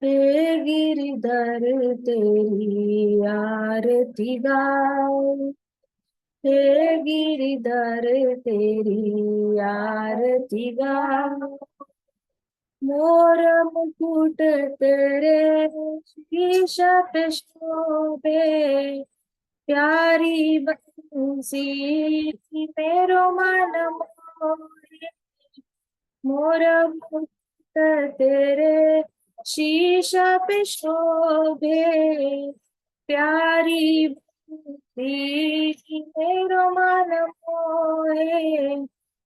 हे गिरधर तेरी आरती गाओ, हे गिरधर तेरी आरती गाओ। मोर मुकुट तेरे शीश पे शोभे, प्यारी बंसी मेरो मन मोहे। मोर मुकुट तेरे शीश पे शोभे, प्यारी बंसी मेरो मन मोहे।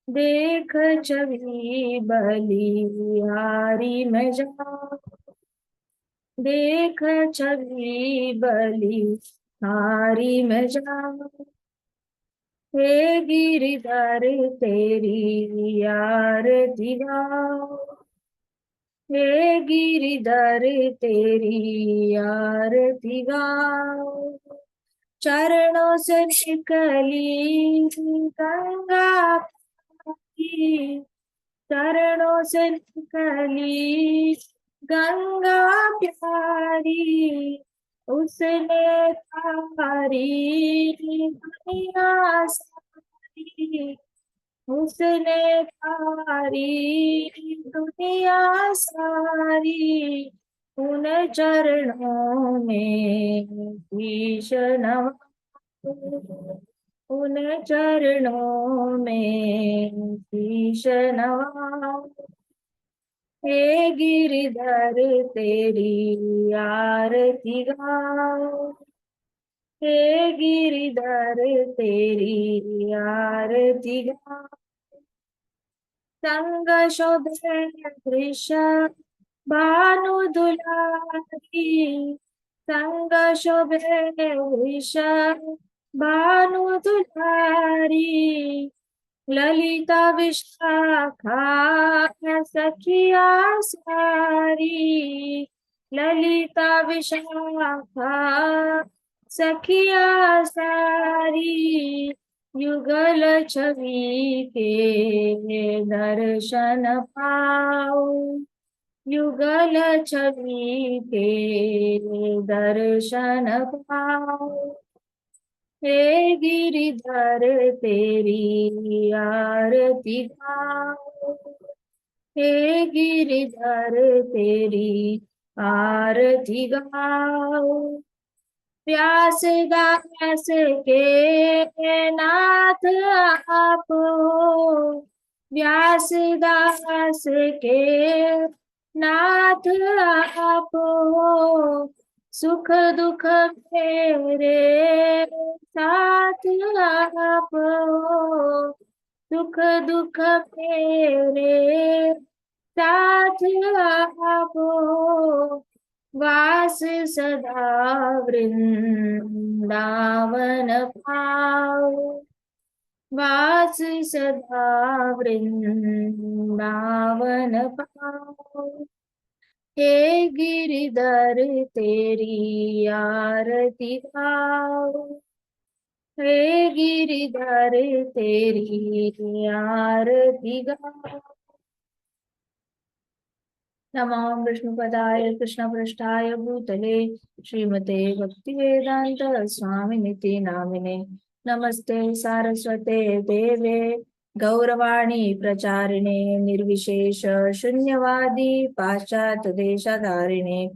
देख छवि बलिहारी में जाऊं, देख छवि बलिहारी में जाऊं। हे गिरधर तेरी आरती गाऊं, हे गिरधर तेरी आरती गाऊं। चरणों से निकली गंगा की, चरणों से निकली गंगा प्यारी, उसने तारी दुनिया सारी, उसने तारी दुनिया सारी। उन चरणों में शीश नवाऊं, उन चरणों में शीश नवाऊं। हे गिरधर तेरी आरती गाओ, हे गिरधर तेरी आरती गाओ। संग शोभे वृष भानु दुलारी, संग शोभे वृष भानु दुलारी। ललिता विशाखा सखिया सारी, ललिता विशाखा सखिया सारी। युगल छवि के दर्शन पाओ, युगल छवि के दर्शन पाओ। हे गिरधर तेरी आरती गाओ, हे गिरधर तेरी आरती गाओ। व्यास दास के नाथ आप हो, व्यास दास के नाथ आप हो। सुख दुख मेरे साथ आप हो, सुख दुख मेरे साथ आप हो। वास सदा वृंदावन पाओ, वास सदा वृंदावन पाओ। हे गिरधर तेरी आरती गाओ, हे गिरधर तेरी आरती गाओ। नमो विष्णुपदाय कृष्णपृष्ठाय भूतले श्रीमते भक्तिवेदांत स्वामिनिति नामिने। नमस्ते सारस्वते देवे गौरवाणी प्रचारिणे निर्विशेष शून्यवादी पाश्चात्य देशधारिणे।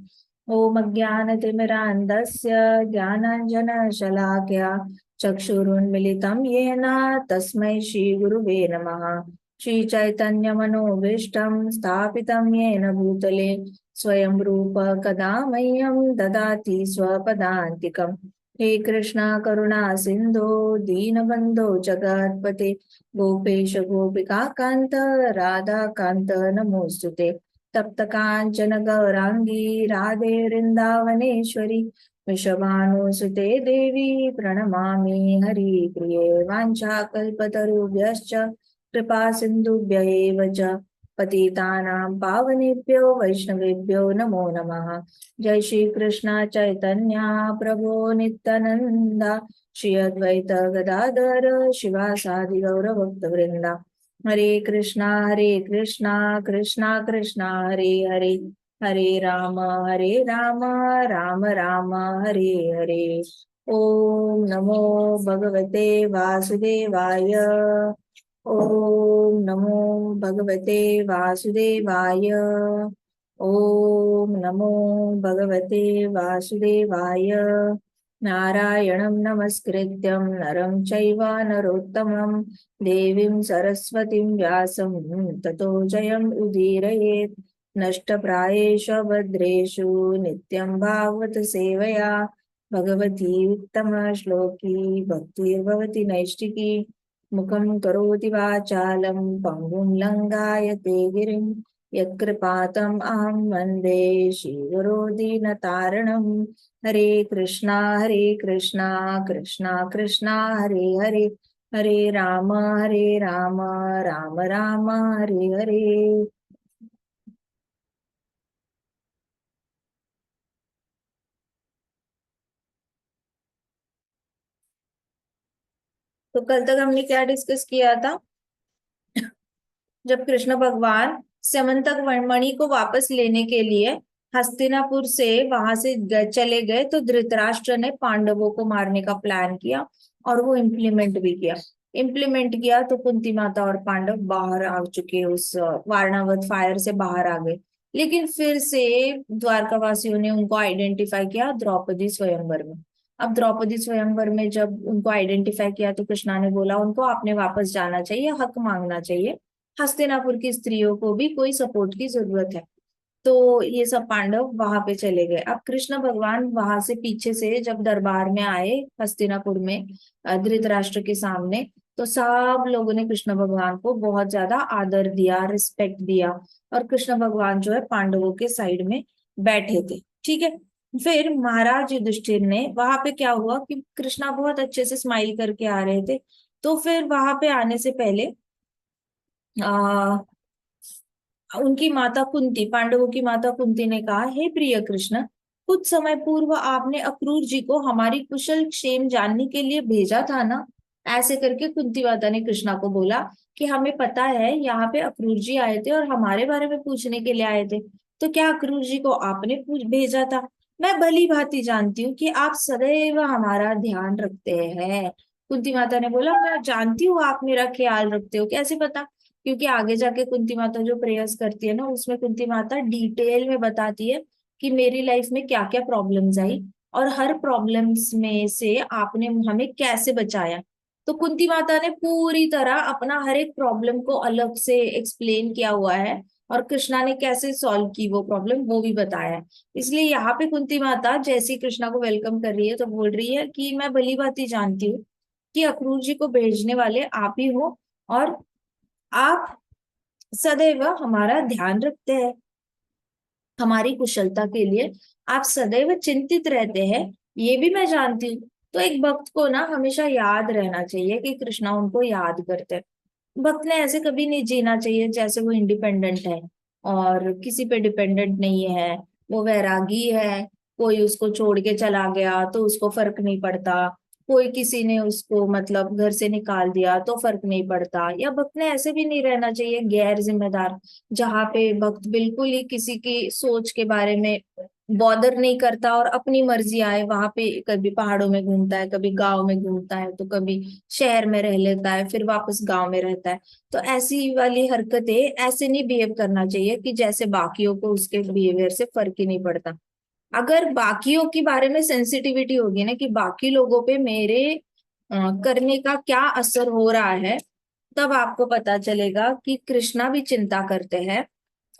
ओम ज्ञानतिमिरान्धस्य ज्ञानाञ्जनशलाकया चक्षुरुन्मिलितं येन तस्मै श्रीगुरुवे नमः। श्रीचैतन्यमनोभीष्टं स्थापितं येन भूतले स्वयं रूप कदा मह्यं ददाति स्वपदान्तिकम्। हे कृष्णा करुणा सिन्धो दीनबन्धो जगत्पते गोपेश गोपिकान्त राधाकान्त नमोऽस्तुते। तप्त काञ्चन गौराङ्गी राधे वृन्दावनेश्वरी वृषभानुसुते देवी प्रणमामि हरिप्रिये। वाञ्छाकल्पतरुभ्यश्च कृपा सिन्धुभ्य एव च पतितानां पावनेभ्यो वैष्णवेभ्यो नमो नमः। जय श्री कृष्ण चैतन्य प्रभो नित्यानंद, श्री अद्वैत गदाधर शिवासादि गौर भक्तवृंदा। हरे कृष्णा कृष्णा कृष्णा हरे हरे, हरे राम राम राम हरे हरे। ओम नमो भगवते वासुदेवाय। ओम नमो भगवते वासुदेवाय। ओम नमो भगवते वासुदेवाय। नारायणं नमस्कृत्यं नरं चैव नरोत्तमं देवीं सरस्वतीं व्यासं ततो जयम् उदीरयेत्। नष्टप्रायेषु भद्रेषु नित्यं भागवत सेवया भगवती उत्तमश्लोकी भक्तिर्भवति नैष्टिकी। मुखं करोति वाचालं पङ्गुं लङ्घयते गिरिं यत्कृपातम् अहं वन्दे श्रीगुरो दीनतारिणम्। हरे कृष्णा कृष्णा कृष्णा हरे हरे। हरे राम राम राम हरे हरे। तो कल तक हमने क्या डिस्कस किया था? जब कृष्ण भगवान स्यमंतक मणि को वापस लेने के लिए हस्तिनापुर से वहां से चले गए, तो धृतराष्ट्र ने पांडवों को मारने का प्लान किया और वो इम्प्लीमेंट किया तो कुंती माता और पांडव बाहर आ चुके, उस वारणावत फायर से बाहर आ गए। लेकिन फिर से द्वारका वासियों ने उनको आइडेंटिफाई किया द्रौपदी स्वयंवर में। अब द्रौपदी स्वयंवर में जब उनको आइडेंटिफाई किया तो कृष्णा ने बोला उनको आपने वापस जाना चाहिए, हक मांगना चाहिए। हस्तिनापुर की स्त्रियों को भी कोई सपोर्ट की जरूरत है। तो ये सब पांडव वहां पे चले गए। अब कृष्ण भगवान वहां से पीछे से जब दरबार में आए हस्तिनापुर में, धृतराष्ट्र के सामने, तो सब लोगों ने कृष्ण भगवान को बहुत ज्यादा आदर दिया, रिस्पेक्ट दिया। और कृष्ण भगवान जो है पांडवों के साइड में बैठे थे। ठीक है। फिर महाराज युधिष्ठिर ने वहां पे क्या हुआ कि कृष्णा बहुत अच्छे से स्माइल करके आ रहे थे। तो फिर वहां पे आने से पहले आ, उनकी माता कुंती, पांडवों की माता कुंती ने कहा, हे प्रिय कृष्ण, कुछ समय पूर्व आपने अक्रूर जी को हमारी कुशल क्षेम जानने के लिए भेजा था ना। ऐसे करके कुंती माता ने कृष्णा को बोला कि हमें पता है यहाँ पे अक्रूर जी आए थे और हमारे बारे में पूछने के लिए आए थे। तो क्या अक्रूर जी को आपने भेजा था? मैं भली भांति जानती हूँ कि आप सदैव हमारा ध्यान रखते हैं। कुंती माता ने बोला, मैं जानती हूँ आप मेरा ख्याल रखते हो। कैसे पता? क्योंकि आगे जाके कुंती माता जो प्रेयर्स करती है ना, उसमें कुंती माता डिटेल में बताती है कि मेरी लाइफ में क्या क्या प्रॉब्लम्स आई और हर प्रॉब्लम्स में से आपने हमें कैसे बचाया। तो कुंती माता ने पूरी तरह अपना हर एक प्रॉब्लम को अलग से एक्सप्लेन किया हुआ है और कृष्णा ने कैसे सॉल्व की वो प्रॉब्लम वो भी बताया है। इसलिए यहाँ पे कुंती माता जैसे ही कृष्णा को वेलकम कर रही है तो बोल रही है कि मैं भली भांति जानती हूँ कि अक्रूर जी को भेजने वाले आप ही हो और आप सदैव हमारा ध्यान रखते हैं, हमारी कुशलता के लिए आप सदैव चिंतित रहते हैं, ये भी मैं जानती हूँ। तो एक भक्त को ना हमेशा याद रहना चाहिए कि कृष्णा उनको याद करते हैं। भक्त ने ऐसे कभी नहीं जीना चाहिए जैसे वो इंडिपेंडेंट है और किसी पे डिपेंडेंट नहीं है, वो वैरागी है। कोई उसको छोड़ के चला गया तो उसको फर्क नहीं पड़ता, कोई किसी ने उसको मतलब घर से निकाल दिया तो फर्क नहीं पड़ता। या भक्त ने ऐसे भी नहीं रहना चाहिए गैर जिम्मेदार, जहाँ पे भक्त बिल्कुल ही किसी की सोच के बारे में बॉदर नहीं करता और अपनी मर्जी आए वहां पे, कभी पहाड़ों में घूमता है, कभी गांव में घूमता है, तो कभी शहर में रह लेता है, फिर वापस गांव में रहता है। तो ऐसी वाली हरकतें, ऐसे नहीं बिहेव करना चाहिए कि जैसे बाकियों को उसके बिहेवियर से फर्क ही नहीं पड़ता। अगर बाकियों के बारे में सेंसिटिविटी होगी ना कि बाकी लोगों पे मेरे करने का क्या असर हो रहा है, तब आपको पता चलेगा कि कृष्णा भी चिंता करते हैं।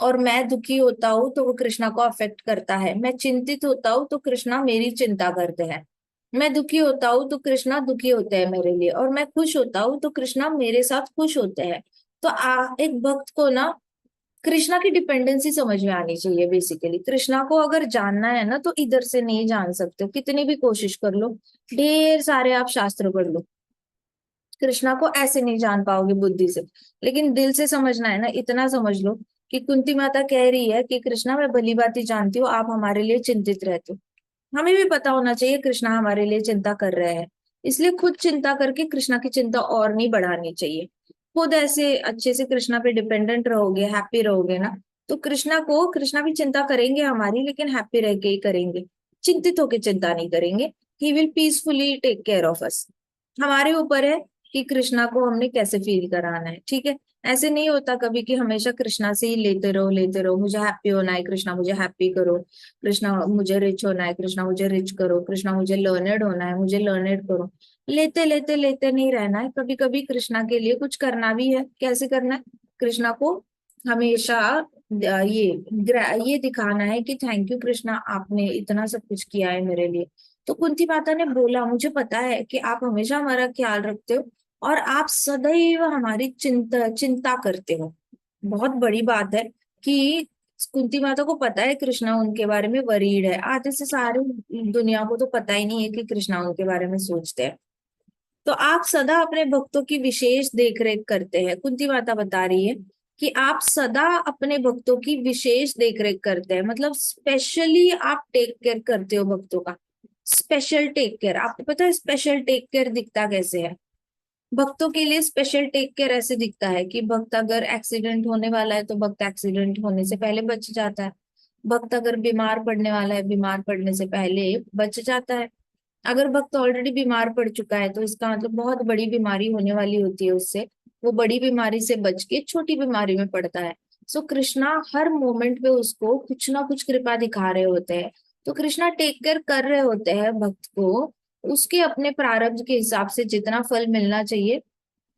और मैं दुखी होता हूँ तो वो कृष्णा को अफेक्ट करता है, मैं चिंतित होता हूँ तो कृष्णा मेरी चिंता करते हैं, मैं दुखी होता हूँ तो कृष्णा दुखी होते हैं मेरे लिए, और मैं खुश होता हूँ तो कृष्णा मेरे साथ खुश होते हैं। तो एक भक्त को ना कृष्णा की डिपेंडेंसी समझ में आनी चाहिए। बेसिकली कृष्णा को अगर जानना है ना तो इधर से नहीं जान सकते हो, कितनी भी कोशिश कर लो, ढेर सारे आप शास्त्र पढ़ लो, कृष्णा को ऐसे नहीं जान पाओगे बुद्धि से। लेकिन दिल से समझना है ना, इतना समझ लो कि कुंती माता कह रही है कि कृष्णा मैं भली भांति जानती हूँ आप हमारे लिए चिंतित रहते हो। हमें भी पता होना चाहिए कृष्णा हमारे लिए चिंता कर रहे हैं, इसलिए खुद चिंता करके कृष्णा की चिंता और नहीं बढ़ानी चाहिए। खुद ऐसे अच्छे से कृष्णा पे डिपेंडेंट रहोगे, हैप्पी रहोगे ना, तो कृष्णा भी चिंता करेंगे हमारी, लेकिन हैप्पी रह के ही करेंगे, चिंतित होके चिंता नहीं करेंगे। He will peacefully take care of us. हमारे ऊपर है कि कृष्णा को हमने कैसे फील कराना है, ठीक है। ऐसे नहीं होता कभी कि हमेशा कृष्णा से ही लेते रहो, मुझे हैप्पी होना है कृष्णा, मुझे हैप्पी करो, कृष्णा मुझे रिच होना है कृष्णा, मुझे रिच करो, कृष्णा मुझे लर्नेड होना है, मुझे लर्नेड करो। लेते नहीं रहना है, कभी कभी कृष्णा के लिए कुछ करना भी है। कैसे करना है? कृष्णा को हमेशा ये दिखाना है कि थैंक यू कृष्णा, आपने इतना सब कुछ किया है मेरे लिए। तो कुंती माता ने बोला, मुझे पता है कि आप हमेशा हमारा ख्याल रखते हो और आप सदैव हमारी चिंता करते हो। बहुत बड़ी बात है कि कुंती माता को पता है कृष्णा उनके बारे में वरीड है। आधे से सारी दुनिया को तो पता ही नहीं है कि कृष्णा उनके बारे में सोचते हैं। तो आप सदा अपने भक्तों की विशेष देखरेख करते हैं। कुंती माता बता रही है कि आप सदा अपने भक्तों की विशेष देखरेख करते हैं, मतलब स्पेशली आप टेक केयर करते हो भक्तों का। स्पेशल टेक केयर, आपको पता है स्पेशल टेक केयर दिखता कैसे है? भक्तों के लिए स्पेशल टेक केयर ऐसे दिखता है कि भक्त अगर एक्सीडेंट होने वाला है तो भक्त एक्सीडेंट होने से पहले बच जाता है। भक्त अगर बीमार पड़ने वाला है, बीमार पड़ने से पहले बच जाता है। अगर भक्त ऑलरेडी बीमार पड़ चुका है तो इसका मतलब बहुत बड़ी बीमारी होने वाली होती है उससे, वो बड़ी बीमारी से बच के छोटी बीमारी में पड़ता है। सो कृष्णा हर मोमेंट पे उसको कुछ ना कुछ कृपा दिखा रहे होते हैं। तो कृष्णा टेक केयर कर रहे होते हैं भक्त को, उसके अपने प्रारब्ध के हिसाब से जितना फल मिलना चाहिए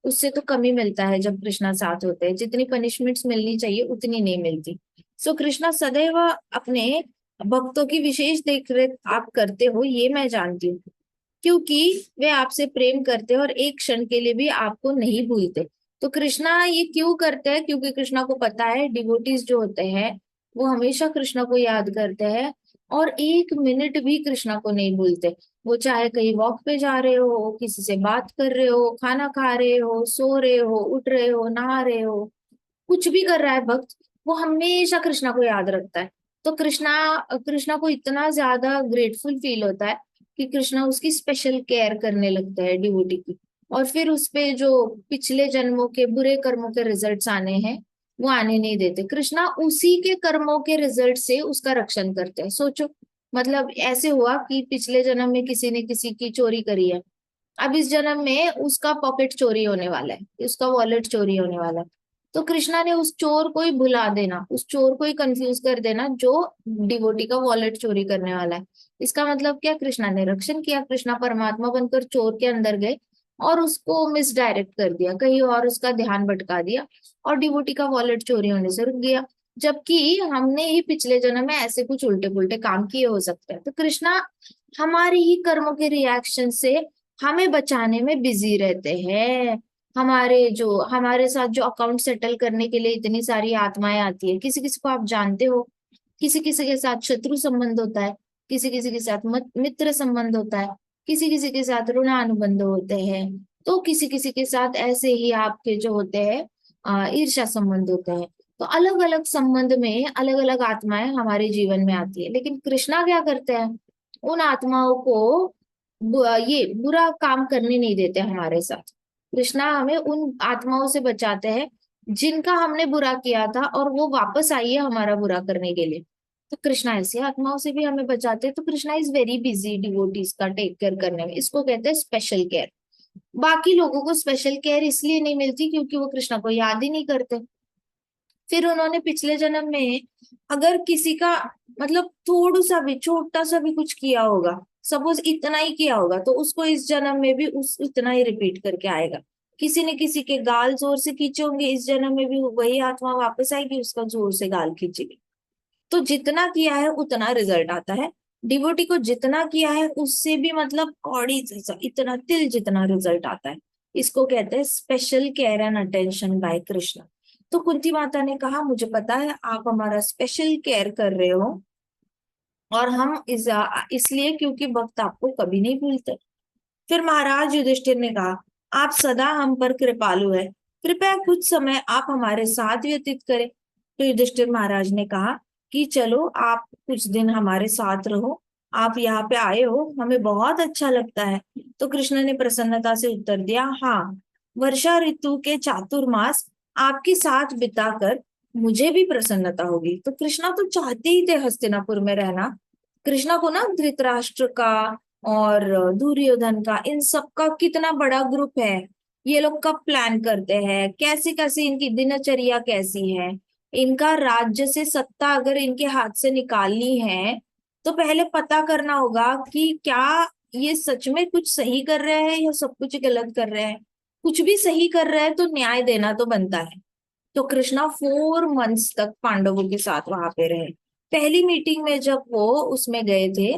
उससे तो कम ही मिलता है। जब कृष्णा साथ होते हैं जितनी पनिशमेंट्स मिलनी चाहिए उतनी नहीं मिलती। सो कृष्णा सदैव अपने भक्तों की विशेष देखरेख आप करते हो, ये मैं जानती हूँ, क्योंकि वे आपसे प्रेम करते हैं और एक क्षण के लिए भी आपको नहीं भूलते। तो कृष्णा ये क्यों करते हैं? क्योंकि कृष्णा को पता है डिवोटीज जो होते हैं वो हमेशा कृष्णा को याद करते हैं और एक मिनट भी कृष्णा को नहीं भूलते। वो चाहे कहीं वॉक पे जा रहे हो, किसी से बात कर रहे हो, खाना खा रहे हो, सो रहे हो, उठ रहे हो, नहा रहे हो, कुछ भी कर रहा है भक्त, वो हमेशा कृष्णा को याद रखता है। तो कृष्णा कृष्णा को इतना ज्यादा ग्रेटफुल फील होता है कि कृष्णा उसकी स्पेशल केयर करने लगता है डिवोटी की। और फिर उसपे जो पिछले जन्मों के बुरे कर्मों के रिजल्ट्स आने हैं वो आने नहीं देते। कृष्णा उसी के कर्मों के रिजल्ट से उसका रक्षण करते हैं। सोचो, मतलब ऐसे हुआ कि पिछले जन्म में किसी ने किसी की चोरी करी है, अब इस जन्म में उसका पॉकेट चोरी होने वाला है, उसका वॉलेट चोरी होने वाला है। तो कृष्णा ने उस चोर को ही भुला देना, उस चोर को ही कंफ्यूज कर देना जो डिवोटी का वॉलेट चोरी करने वाला है। इसका मतलब क्या? कृष्णा ने रक्षण किया, कृष्णा परमात्मा बनकर चोर के अंदर गए और उसको मिसडायरेक्ट कर दिया, कहीं और उसका ध्यान भटका दिया और डिवोटी का वॉलेट चोरी होने से रुक गया। जबकि हमने ही पिछले जन्म में ऐसे कुछ उल्टे पुल्टे काम किए हो सकते हैं। तो कृष्णा हमारे ही कर्मों के रिएक्शन से हमें बचाने में बिजी रहते हैं। हमारे साथ जो अकाउंट सेटल करने के लिए इतनी सारी आत्माएं आती है, किसी किसी को आप जानते हो, किसी किसी के साथ शत्रु संबंध होता है, किसी किसी के साथ मित्र संबंध होता है, किसी किसी के साथ ऋणानुबंध होते हैं, तो किसी किसी के साथ ऐसे ही आपके जो होते हैं ईर्ष्या संबंध होते हैं। तो अलग अलग संबंध में अलग अलग आत्माएं हमारे जीवन में आती है, लेकिन कृष्णा क्या करते हैं? उन आत्माओं को ये बुरा काम करने नहीं देते हमारे साथ। कृष्णा हमें उन आत्माओं से बचाते हैं जिनका हमने बुरा किया था और वो वापस आई है हमारा बुरा करने के लिए। तो कृष्णा ऐसी आत्माओं से भी हमें बचाते हैं। तो Krishna is very busy devotees का टेक केयर करने में, इसको कहते हैं स्पेशल केयर। बाकी लोगों को स्पेशल केयर इसलिए नहीं मिलती क्योंकि वो कृष्णा को याद ही नहीं करते। फिर उन्होंने पिछले जन्म में अगर किसी का मतलब थोड़ा सा भी छोटा सा भी कुछ किया होगा, सपोज इतना ही किया होगा, तो उसको इस जन्म में भी उस इतना ही रिपीट करके आएगा। किसी ने किसी के गाल जोर से खींचे होंगे, इस जन्म में भी वही आत्मा वापस आएगी, उसका जोर से गाल खींचेगी। तो जितना किया है उतना रिजल्ट आता है। डिवोटी को जितना किया है उससे भी मतलब कौड़ी जैसा इतना तिल जितना रिजल्ट आता है। इसको कहते हैं special care and attention by Krishna. तो कुंती माता ने कहा, मुझे पता है आप हमारा स्पेशल केयर कर रहे हो और हम इसलिए क्योंकि भक्त आपको कभी नहीं भूलते। फिर महाराज युधिष्ठिर ने कहा, आप सदा हम पर कृपालु है, कृपया कुछ समय आप हमारे साथ व्यतीत करें। तो युधिष्ठिर महाराज ने कहा कि चलो आप कुछ दिन हमारे साथ रहो, आप यहाँ पे आए हो हमें बहुत अच्छा लगता है। तो कृष्ण ने प्रसन्नता से उत्तर दिया, हाँ, वर्षा ऋतु के चातुर्मास आपके साथ बिताकर मुझे भी प्रसन्नता होगी। तो कृष्णा तो चाहते ही थे हस्तिनापुर में रहना। कृष्णा को ना धृतराष्ट्र का और दुर्योधन का, इन सब का कितना बड़ा ग्रुप है, ये लोग कब प्लान करते हैं, कैसे कैसे इनकी दिनचर्या कैसी है, इनका राज्य से सत्ता अगर इनके हाथ से निकालनी है तो पहले पता करना होगा कि क्या ये सच में कुछ सही कर रहे हैं या सब कुछ गलत कर रहे हैं। कुछ भी सही कर रहे हैं तो न्याय देना तो बनता है। तो कृष्णा 4 मंथ्स तक पांडवों के साथ वहां पे रहे। पहली मीटिंग में जब वो उसमें गए थे,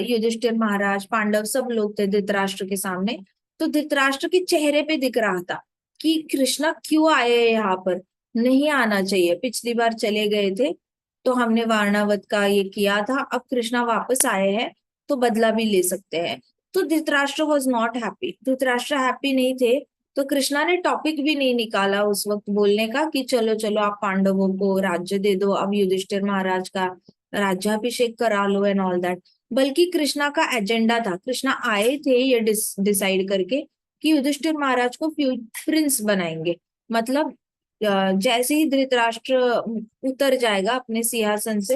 युधिष्ठिर महाराज, पांडव सब लोग थे धृतराष्ट्र के सामने, तो धृतराष्ट्र के चेहरे पे दिख रहा था कि कृष्णा क्यों आए हैं यहाँ पर, नहीं आना चाहिए, पिछली बार चले गए थे तो हमने वारणावत का ये किया था, अब कृष्णा वापस आए हैं तो बदला भी ले सकते हैं। तो Dhritarashtra was not happy, Dhritarashtra happy नहीं थे। तो कृष्णा ने टॉपिक भी नहीं निकाला उस वक्त बोलने का कि चलो चलो आप पांडवों को राज्य दे दो, अब युधिष्ठिर महाराज का राज्याभिषेक करा लो एंड ऑल दैट। बल्कि कृष्णा का एजेंडा था, कृष्णा आए थे ये डिसाइड करके कि युधिष्ठिर महाराज को प्रिंस बनाएंगे। मतलब जैसे ही धृतराष्ट्र उतर जाएगा अपने सिंहासन से,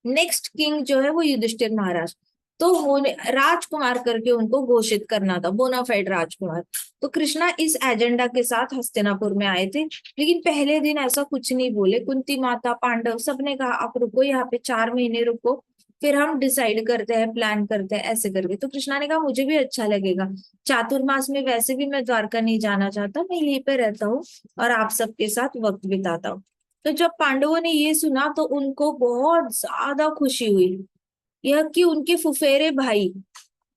नेक्स्ट किंग जो है वो युधिष्ठिर महाराज, तो होने राजकुमार करके उनको घोषित करना था, बोनाफाइड राजकुमार। तो कृष्णा इस एजेंडा के साथ हस्तिनापुर में आए थे। लेकिन पहले दिन ऐसा कुछ नहीं बोले, कुंती माता, पांडव सबने कहा आप रुको यहाँ पे, 4 महीने रुको, फिर हम डिसाइड करते हैं, प्लान करते हैं ऐसे करके। तो कृष्णा ने कहा मुझे भी अच्छा लगेगा, चातुर्मास में वैसे भी मैं द्वारका नहीं जाना चाहता, मैं यहीं पे रहता हूँ और आप सबके साथ वक्त बिताता हूँ। तो जब पांडवों ने ये सुना तो उनको बहुत ज्यादा खुशी हुई, यह कि उनके फुफेरे भाई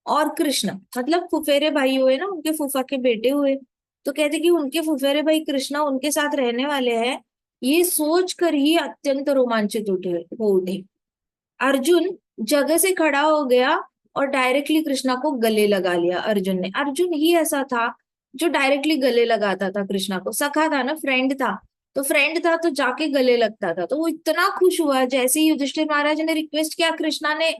और कृष्ण, मतलब फुफेरे भाई हुए ना, उनके फूफा के बेटे हुए, तो कहते कि उनके फुफेरे भाई कृष्णा उनके साथ रहने वाले हैं, ये सोच कर ही अत्यंत रोमांचित हो उठे। अर्जुन जगह से खड़ा हो गया और डायरेक्टली कृष्णा को गले लगा लिया। अर्जुन ने, अर्जुन ही ऐसा था जो डायरेक्टली गले लगाता था कृष्णा को, सखा था ना, फ्रेंड था, तो फ्रेंड था तो जाके गले लगता था। तो वो इतना खुश हुआ, जैसे ही युधिष्ठिर महाराज ने रिक्वेस्ट किया, कृष्णा ने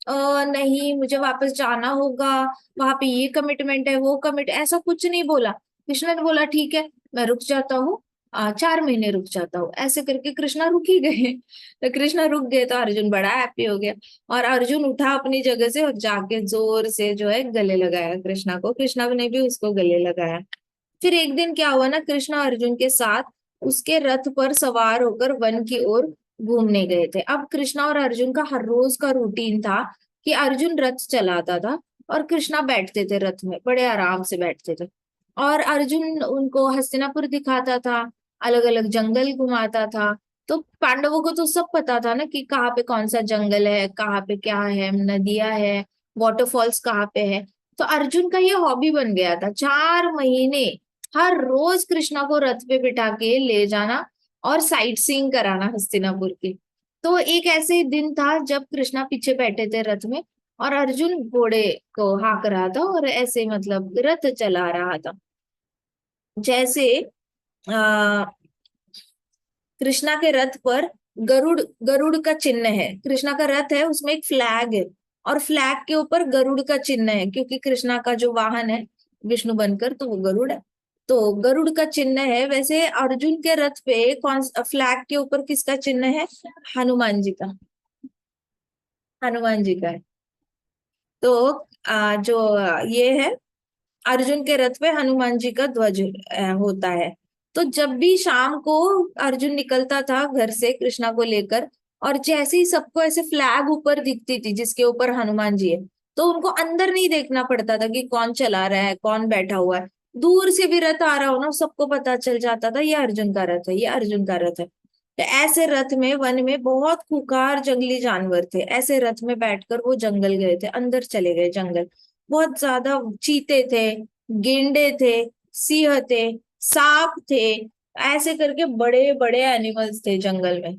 नहीं मुझे वापस जाना होगा, वहां पे ये कमिटमेंट है वो कमिट, ऐसा कुछ नहीं बोला। कृष्णा ने बोला ठीक है मैं रुक जाता हूँ, 4 महीने रुक जाता हूँ, ऐसे करके कृष्णा रुक ही गए। तो कृष्णा रुक गए तो अर्जुन बड़ा हैप्पी हो गया, और अर्जुन उठा अपनी जगह से और जाके जोर से जो है गले लगाया कृष्णा को, कृष्णा ने भी उसको गले लगाया। फिर एक दिन क्या हुआ ना, कृष्णा अर्जुन के साथ उसके रथ पर सवार होकर वन की ओर घूमने गए थे। अब कृष्णा और अर्जुन का हर रोज का रूटीन था कि अर्जुन रथ चलाता था और कृष्णा बैठते थे रथ में, बड़े आराम से बैठते थे, और अर्जुन उनको हस्तिनापुर दिखाता था, अलग अलग जंगल घुमाता था। तो पांडवों को तो सब पता था ना कि कहाँ पे कौन सा जंगल है, कहाँ पे क्या है, नदियां है, वाटरफॉल्स कहाँ पे है। तो अर्जुन का ये हॉबी बन गया था, 4 महीने हर रोज कृष्णा को रथ पे बिठा के ले जाना और साइट सीइंग कराना हस्तिनापुर की। तो एक ऐसे ही दिन था जब कृष्णा पीछे बैठे थे रथ में और अर्जुन घोड़े को हाँक रहा था और ऐसे मतलब रथ चला रहा था। जैसे आ, कृष्णा के रथ पर गरुड़ गरुड़ का चिन्ह है, कृष्णा का रथ है उसमें एक फ्लैग है और फ्लैग के ऊपर गरुड़ का चिन्ह है, क्योंकि कृष्णा का जो वाहन है विष्णु बनकर तो वो गरुड़ है, तो गरुड़ का चिन्ह है। वैसे अर्जुन के रथ पे कौन, फ्लैग के ऊपर किसका चिन्ह है, हनुमान जी का, हनुमान जी का है। तो जो ये है, अर्जुन के रथ पे हनुमान जी का ध्वज होता है। तो जब भी शाम को अर्जुन निकलता था घर से कृष्णा को लेकर, और जैसे ही सबको ऐसे फ्लैग ऊपर दिखती थी जिसके ऊपर हनुमान जी है, तो उनको अंदर नहीं देखना पड़ता था कि कौन चला रहा है कौन बैठा हुआ है, दूर से भी रथ आ रहा हो ना सबको पता चल जाता था ये अर्जुन का रथ है, ये अर्जुन का रथ है। तो ऐसे रथ में, वन में बहुत खूंखार जंगली जानवर थे, ऐसे रथ में बैठकर वो जंगल गए थे, अंदर चले गए जंगल। बहुत ज्यादा चीते थे, गेंडे थे, सिंह थे, सांप थे, ऐसे करके बड़े बड़े एनिमल्स थे जंगल में।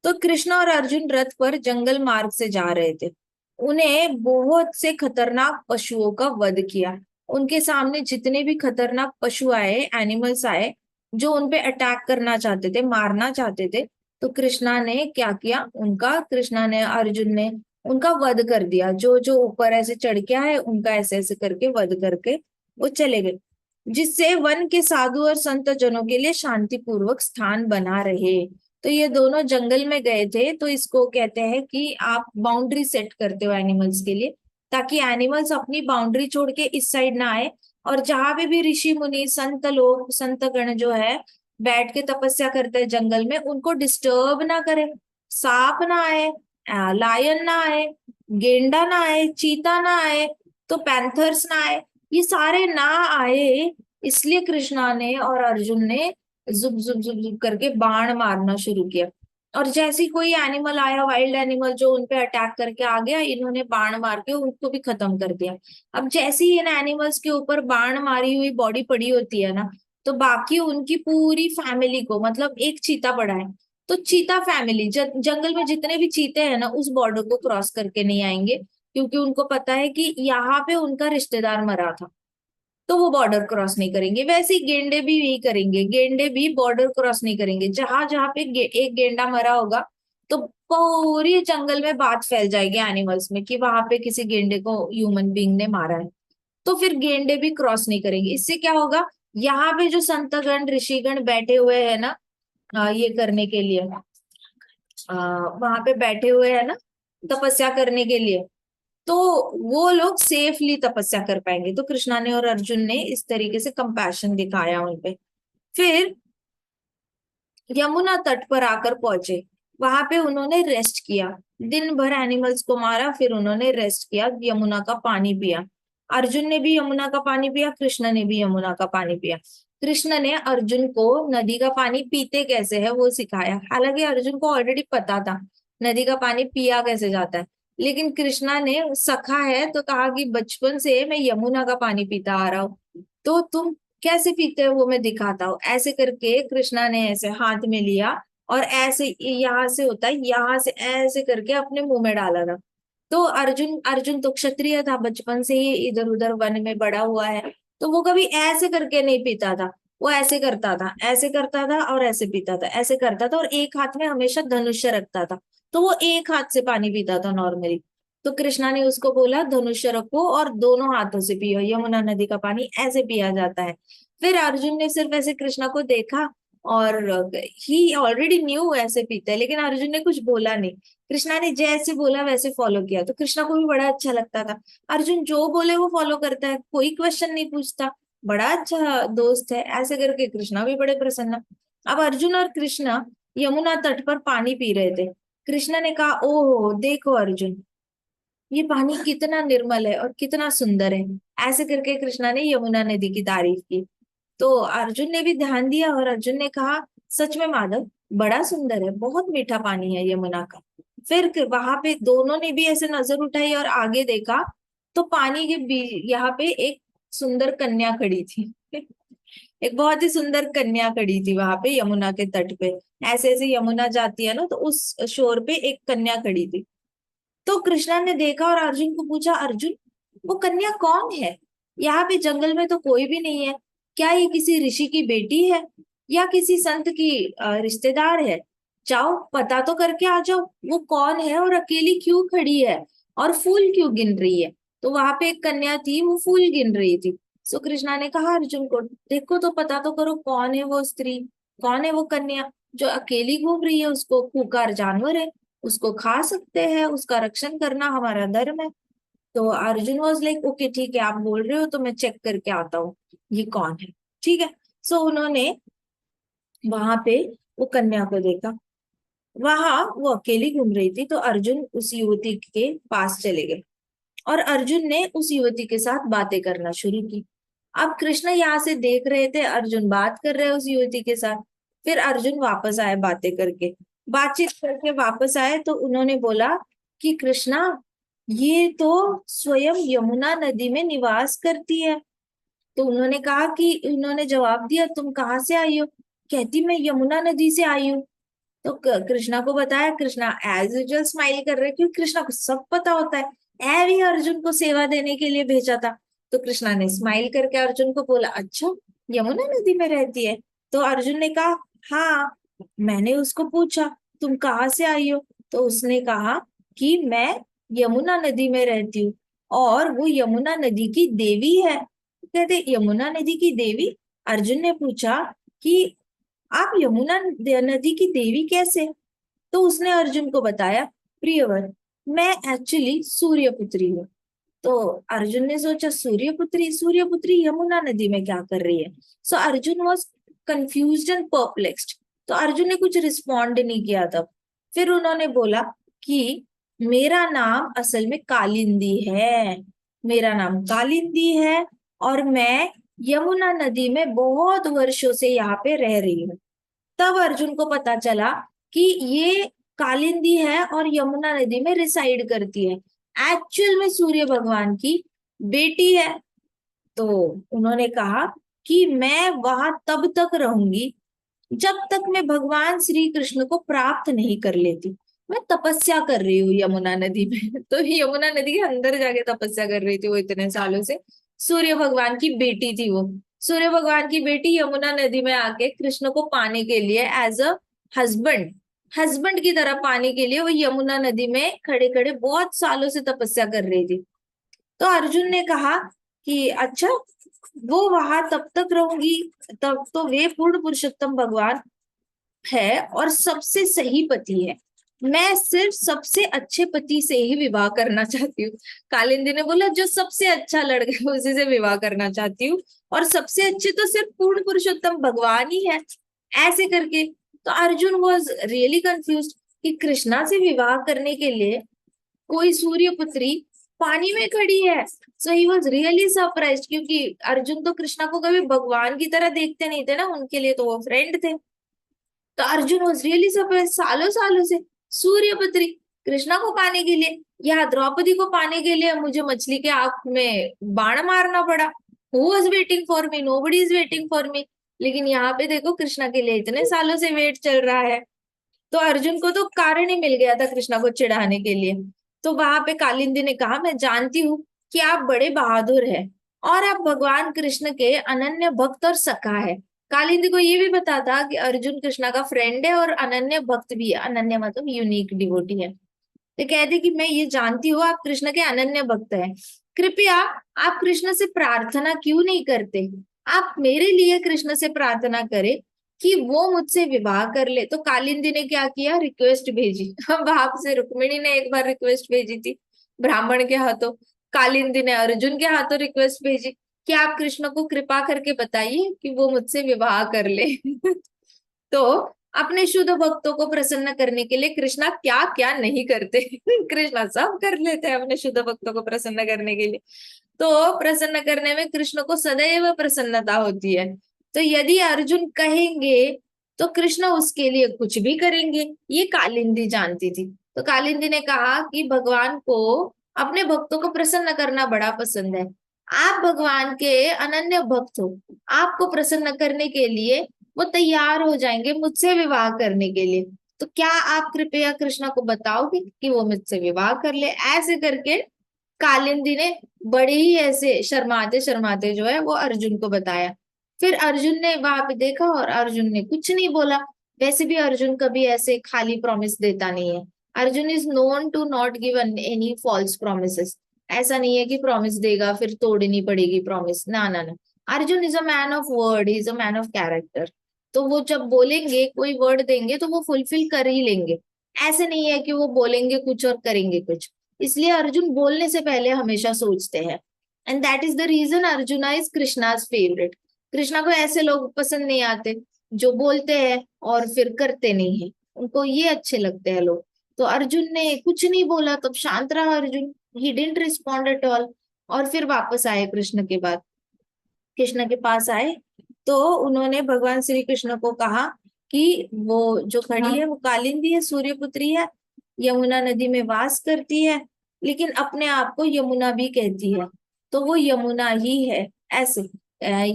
तो कृष्ण और अर्जुन रथ पर जंगल मार्ग से जा रहे थे, उन्हें बहुत से खतरनाक पशुओं का वध किया। उनके सामने जितने भी खतरनाक पशु आए, एनिमल्स आए जो उनपे अटैक करना चाहते थे, मारना चाहते थे, तो कृष्णा ने क्या किया, उनका, कृष्णा ने, अर्जुन ने उनका वध कर दिया। जो जो ऊपर ऐसे चढ़ के आए उनका ऐसे ऐसे करके वध करके वो चले गए। जिससे वन के साधु और संत जनों के लिए शांतिपूर्वक स्थान बना रहे। तो ये दोनों जंगल में गए थे, तो इसको कहते हैं कि आप बाउंड्री सेट करते हो एनिमल्स के लिए, ताकि एनिमल्स अपनी बाउंड्री छोड़ के इस साइड ना आए, और जहां पे भी ऋषि मुनि संत लोग संत गण जो है बैठ के तपस्या करते हैं जंगल में, उनको डिस्टर्ब ना करे। सांप ना आए, लायन ना आए, गेंडा ना आए, चीता ना आए, तो पैंथर्स ना आए, ये सारे ना आए। इसलिए कृष्णा ने और अर्जुन ने जुब जुब जुब जुब करके बाण मारना शुरू किया। और जैसे ही कोई एनिमल आया, वाइल्ड एनिमल, जो उनपे अटैक करके आ गया, इन्होंने बाण मार के उनको भी खत्म कर दिया। अब जैसे ही इन एनिमल्स के ऊपर बाण मारी हुई बॉडी पड़ी होती है ना, तो बाकी उनकी पूरी फैमिली को, मतलब एक चीता पड़ा है, तो चीता फैमिली जंगल में जितने भी चीते हैं ना, उस बॉर्डर को क्रॉस करके नहीं आएंगे, क्योंकि उनको पता है कि यहाँ पे उनका रिश्तेदार मरा था, तो वो बॉर्डर क्रॉस नहीं करेंगे। वैसे ही गेंडे भी यही करेंगे, गेंडे भी बॉर्डर क्रॉस नहीं करेंगे। जहां जहां पे एक गेंडा मरा होगा, तो पूरी जंगल में बात फैल जाएगी एनिमल्स में कि वहां पे किसी गेंडे को ह्यूमन बीइंग ने मारा है, तो फिर गेंडे भी क्रॉस नहीं करेंगे। इससे क्या होगा, यहाँ पे जो संतगण ऋषिगण बैठे हुए हैं ना, ये करने के लिए, वहां पे बैठे हुए हैं ना तपस्या करने के लिए, तो वो लोग सेफली तपस्या कर पाएंगे। तो कृष्णा ने और अर्जुन ने इस तरीके से कंपैशन दिखाया उनपे। फिर यमुना तट पर आकर पहुंचे, वहां पे उन्होंने रेस्ट किया। दिन भर एनिमल्स को मारा, फिर उन्होंने रेस्ट किया, यमुना का पानी पिया। अर्जुन ने भी यमुना का पानी पिया, कृष्ण ने भी यमुना का पानी पिया। कृष्ण ने अर्जुन को नदी का पानी पीते कैसे है वो सिखाया। हालांकि अर्जुन को ऑलरेडी पता था नदी का पानी पिया कैसे जाता है, लेकिन कृष्णा ने सखा है तो कहा कि बचपन से मैं यमुना का पानी पीता आ रहा हूँ, तो तुम कैसे पीते हो वो मैं दिखाता हूँ। ऐसे करके कृष्णा ने ऐसे हाथ में लिया, और ऐसे यहाँ से होता है, यहाँ से ऐसे करके अपने मुंह में डाला था। तो अर्जुन अर्जुन तो क्षत्रिय था, बचपन से ही इधर उधर वन में बड़ा हुआ है, तो वो कभी ऐसे करके नहीं पीता था। वो ऐसे करता था, ऐसे करता था, और ऐसे पीता था, ऐसे करता था, और एक हाथ में हमेशा धनुष्य रखता था। तो वो एक हाथ से पानी पीता था नॉर्मली। तो कृष्णा ने उसको बोला धनुष्य रखो और दोनों हाथों से पियो, यमुना नदी का पानी ऐसे पिया जाता है। फिर अर्जुन ने सिर्फ ऐसे कृष्णा को देखा, और ही ऑलरेडी न्यू ऐसे पीते हैं, लेकिन अर्जुन ने कुछ बोला नहीं। कृष्णा ने जैसे बोला वैसे फॉलो किया, तो कृष्णा को भी बड़ा अच्छा लगता था। अर्जुन जो बोले वो फॉलो करता है, कोई क्वेश्चन नहीं पूछता, बड़ा अच्छा दोस्त है, ऐसे करके कृष्णा भी बड़े प्रसन्न। अब अर्जुन और कृष्णा यमुना तट पर पानी पी रहे थे। कृष्णा ने कहा, ओहो देखो अर्जुन, ये पानी कितना निर्मल है और कितना सुंदर है। ऐसे करके कृष्णा ने यमुना नदी की तारीफ की। तो अर्जुन ने भी ध्यान दिया, और अर्जुन ने कहा, सच में माधव, बड़ा सुंदर है, बहुत मीठा पानी है यमुना का। फिर वहां पे दोनों ने भी ऐसे नजर उठाई और आगे देखा, तो पानी के बीच यहाँ पे एक सुंदर कन्या खड़ी थी। एक बहुत ही सुंदर कन्या खड़ी थी वहां पे यमुना के तट पे। ऐसे ऐसे यमुना जाती है ना, तो उस शोर पे एक कन्या खड़ी थी। तो कृष्णा ने देखा और अर्जुन को पूछा, अर्जुन वो कन्या कौन है? यहाँ पे जंगल में तो कोई भी नहीं है, क्या ये किसी ऋषि की बेटी है या किसी संत की रिश्तेदार है? जाओ पता तो करके आ जाओ, वो कौन है और अकेली क्यों खड़ी है और फूल क्यों गिन रही है। तो वहां पे एक कन्या थी, वो फूल गिन रही थी। सो कृष्णा ने कहा अर्जुन को, देखो तो पता तो करो, कौन है वो स्त्री, कौन है वो कन्या जो अकेली घूम रही है। उसको खूंखार जानवर है, उसको खा सकते हैं, उसका रक्षण करना हमारा धर्म है। तो अर्जुन वॉज लाइक, ओके ठीक है, आप बोल रहे हो तो मैं चेक करके आता हूँ ये कौन है। ठीक है। सो उन्होंने वहां पे वो कन्या को देखा, वहां वो अकेली घूम रही थी। तो अर्जुन उस युवती के पास चले गए, और अर्जुन ने उस युवती के साथ बातें करना शुरू की। अब कृष्ण यहाँ से देख रहे थे अर्जुन बात कर रहे हैं उस युवती के साथ। फिर अर्जुन वापस आए बातें करके, बातचीत करके वापस आए, तो उन्होंने बोला कि कृष्णा, ये तो स्वयं यमुना नदी में निवास करती है। तो उन्होंने कहा कि, उन्होंने जवाब दिया, तुम कहाँ से आई हो? कहती, मैं यमुना नदी से आई हूँ। तो कृष्णा को बताया, कृष्णा एज यूजुअल स्माइल कर रहे, क्योंकि कृष्णा को सब पता होता है, ऐ भी अर्जुन को सेवा देने के लिए भेजा था। तो कृष्णा ने स्माइल करके अर्जुन को बोला, अच्छा यमुना नदी में रहती है? तो अर्जुन ने कहा, हाँ। मैंने उसको पूछा, तुम कहाँ से आई हो? तो उसने कहा कि मैं यमुना नदी में रहती हूँ, और वो यमुना नदी की देवी है। कहते यमुना नदी की देवी। अर्जुन ने पूछा कि आप यमुना नदी की देवी कैसे? तो उसने अर्जुन को बताया, प्रियवर, मैं एक्चुअली सूर्यपुत्री हूँ। तो अर्जुन ने सोचा, सूर्यपुत्री, सूर्यपुत्री यमुना नदी में क्या कर रही है? So Arjun was confused and perplexed. तो अर्जुन ने कुछ रिस्पॉन्ड नहीं किया तब। फिर उन्होंने बोला कि मेरा नाम असल में कालिंदी है, मेरा नाम कालिंदी है, और मैं यमुना नदी में बहुत वर्षों से यहाँ पे रह रही हूँ। तब अर्जुन को पता चला कि ये कालिंदी है और यमुना नदी में रिसाइड करती है, एक्चुअल में सूर्य भगवान की बेटी है। तो उन्होंने कहा कि मैं वहां तब तक रहूंगी जब तक मैं भगवान श्री कृष्ण को प्राप्त नहीं कर लेती। मैं तपस्या कर रही हूँ यमुना नदी में। तो यमुना नदी के अंदर जाके तपस्या कर रही थी वो इतने सालों से। सूर्य भगवान की बेटी थी वो। सूर्य भगवान की बेटी यमुना नदी में आके कृष्ण को पाने के लिए एज अ हस्बैंड, हस्बैंड की तरह पाने के लिए वो यमुना नदी में खड़े खड़े बहुत सालों से तपस्या कर रही थी। तो अर्जुन ने कहा कि अच्छा, वो वहां तब तक रहूंगी, तब तो वे पूर्ण पुरुषोत्तम भगवान है और सबसे सही पति है। मैं सिर्फ सबसे अच्छे पति से ही विवाह करना चाहती हूँ। कालिंदी ने बोला, जो सबसे अच्छा लड़का है उसी से विवाह करना चाहती हूँ, और सबसे अच्छे तो सिर्फ पूर्ण पुरुषोत्तम भगवान ही है, ऐसे करके। तो अर्जुन वॉज रियली कंफ्यूज कि कृष्णा से विवाह करने के लिए कोई सूर्य पुत्री पानी में खड़ी है। सो ही वॉज रियली सरप्राइज्ड, क्योंकि अर्जुन तो कृष्णा को कभी भगवान की तरह देखते नहीं थे ना, उनके लिए तो वो फ्रेंड थे। तो अर्जुन वॉज रियली सरप्राइज, सालों सालों से सूर्यपुत्री कृष्णा को पाने के लिए, या द्रौपदी को पाने के लिए मुझे मछली के आंख में बाण मारना पड़ा। Who was waiting for me? Nobody is waiting for me. लेकिन यहाँ पे देखो, कृष्णा के लिए इतने सालों से वेट चल रहा है। तो अर्जुन को तो कारण ही मिल गया था कृष्णा को चिढ़ाने के लिए। तो वहां पे कालिंदी ने कहा, मैं जानती हूँ कि आप बड़े बहादुर हैं और आप भगवान कृष्ण के अनन्य भक्त और सखा है। कालिंदी को ये भी पता था कि अर्जुन कृष्णा का फ्रेंड है और अनन्य भक्त भी है। अनन्य मतलब यूनिक डिवोटी है। तो कहते कि मैं ये जानती हूँ आप कृष्ण के अनन्य भक्त हैं। कृपया आप कृष्ण से प्रार्थना क्यों नहीं करते? आप मेरे लिए कृष्ण से प्रार्थना करें कि वो मुझसे विवाह कर ले। तो कालिंदी ने क्या किया? रिक्वेस्ट भेजी। अब आपसे रुक्मिणी ने एक बार रिक्वेस्ट भेजी थी ब्राह्मण के हाथों, कालिंदी ने अर्जुन के हाथों रिक्वेस्ट भेजी कि आप कृष्ण को कृपा करके बताइए कि वो मुझसे विवाह कर ले। तो अपने शुद्ध भक्तों को प्रसन्न करने के लिए कृष्णा क्या क्या नहीं करते। कृष्णा सब कर लेते हैं अपने शुद्ध भक्तों को प्रसन्न करने के लिए। तो प्रसन्न करने में कृष्ण को सदैव प्रसन्नता होती है। तो यदि अर्जुन कहेंगे तो कृष्ण उसके लिए कुछ भी करेंगे, ये कालिंदी जानती थी। तो कालिंदी ने कहा कि भगवान को अपने भक्तों को प्रसन्न करना बड़ा पसंद है। आप भगवान के अनन्य भक्त हो, आपको प्रसन्न करने के लिए वो तैयार हो जाएंगे मुझसे विवाह करने के लिए। तो क्या आप कृपया कृष्णा को बताओगे कि वो मुझसे विवाह कर ले? ऐसे करके कालिंदी ने बड़े ही ऐसे शर्माते शर्माते जो है वो अर्जुन को बताया। फिर अर्जुन ने वहां पे देखा और अर्जुन ने कुछ नहीं बोला। वैसे भी अर्जुन कभी ऐसे खाली प्रॉमिस देता नहीं है। Arjun is known to not give any false promises. ऐसा नहीं है कि प्रॉमिस देगा फिर तोड़नी पड़ेगी प्रॉमिस, ना ना ना। Arjun is a man of word, is a man of character. तो वो जब बोलेंगे, कोई वर्ड देंगे तो वो फुलफिल कर ही लेंगे। ऐसे नहीं है कि वो बोलेंगे कुछ और करेंगे कुछ। इसलिए अर्जुन बोलने से पहले हमेशा सोचते हैं। And that is the reason Arjuna is Krishna's favourite. Krishna को ऐसे लोग पसंद नहीं आते जो बोलते हैं और फिर करते नहीं है, उनको ये अच्छे लगते हैं लोग। तो अर्जुन ने कुछ नहीं बोला, तब शांत रहा Arjun. He didn't respond at all. और फिर वापस आए कृष्ण के बाद, कृष्ण के पास आए तो उन्होंने भगवान श्री कृष्ण को कहा कि वो जो खड़ी है वो कालिंदी है, सूर्यपुत्री है, यमुना नदी में वास करती है, लेकिन अपने आप को यमुना भी कहती है। तो वो यमुना ही है, ऐसे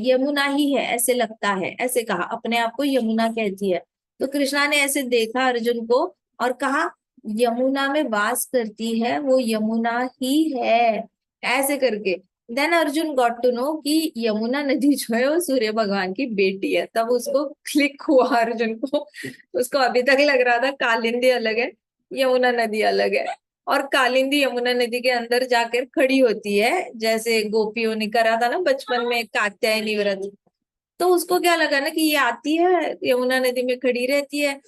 यमुना ही है ऐसे लगता है, ऐसे कहा, अपने आप को यमुना कहती है। तो कृष्णा ने ऐसे देखा अर्जुन को और कहा, यमुना में वास करती है वो यमुना ही है, ऐसे करके। Then Arjun got to know कि यमुना नदी जो है वो सूर्य भगवान की बेटी है। तब उसको क्लिक हुआ अर्जुन को। उसको अभी तक लग रहा था कालिंदी अलग है, यमुना नदी अलग है। और कालिंदी यमुना नदी के अंदर जाकर खड़ी होती है, जैसे गोपियों ने करा था ना बचपन में कात्यायनी व्रत। तो उसको क्या लगा ना कि ये आती है यमुना नदी में खड़ी रहती है,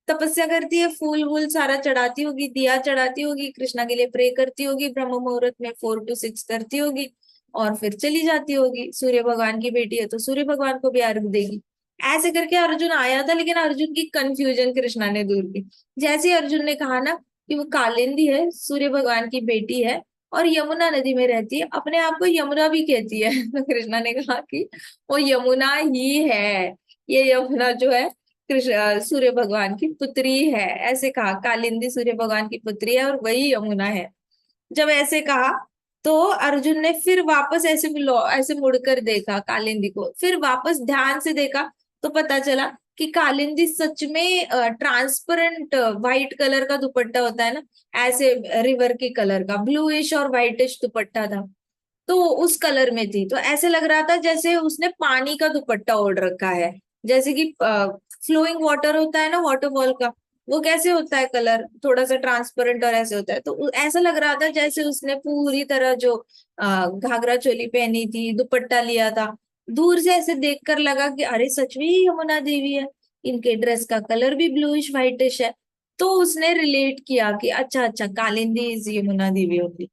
तपस्या करती है, फूल वूल सारा चढ़ाती होगी, दिया चढ़ाती होगी, कृष्णा के लिए प्रे करती होगी, ब्रह्म मुहूर्त में 4 to 6 करती होगी, और फिर चली जाती होगी। सूर्य भगवान की बेटी है तो सूर्य भगवान को भी अर्घ देगी। ऐसे करके अर्जुन आया था, लेकिन अर्जुन की कंफ्यूजन कृष्णा ने दूर की। जैसे ही अर्जुन ने कहा ना कि वो कालिंदी है, सूर्य भगवान की बेटी है, और यमुना नदी में रहती है, अपने आप को यमुना भी कहती है, तो कृष्णा ने कहा कि वो यमुना ही है, ये यमुना जो है कृष्ण सूर्य भगवान की पुत्री है। ऐसे कहा, कालिंदी सूर्य भगवान की पुत्री है और वही यमुना है। जब ऐसे कहा तो अर्जुन ने फिर वापस ऐसे मुड़कर देखा कालिंदी को, फिर वापस ध्यान से देखा, तो पता चला कि कालिंदी सच में ट्रांसपेरेंट व्हाइट कलर का दुपट्टा होता है ना, ऐसे रिवर के कलर का ब्लूइश और व्हाइटिश दुपट्टा था, तो उस कलर में थी। तो ऐसे लग रहा था जैसे उसने पानी का दुपट्टा ओढ़ रखा है, जैसे कि फ्लोइंग वाटर होता है ना वाटरफॉल का, वो कैसे होता है कलर, थोड़ा सा ट्रांसपेरेंट और ऐसे होता है, तो ऐसा लग रहा था जैसे उसने पूरी तरह जो घाघरा चोली पहनी थी, दुपट्टा लिया था। दूर से ऐसे देखकर लगा कि अरे सच में ही यमुना देवी है, इनके ड्रेस का कलर भी ब्लूइश व्हाइटिश है। तो उसने रिलेट किया कि अच्छा अच्छा, कालिंदी इज यमुना देवी होगी।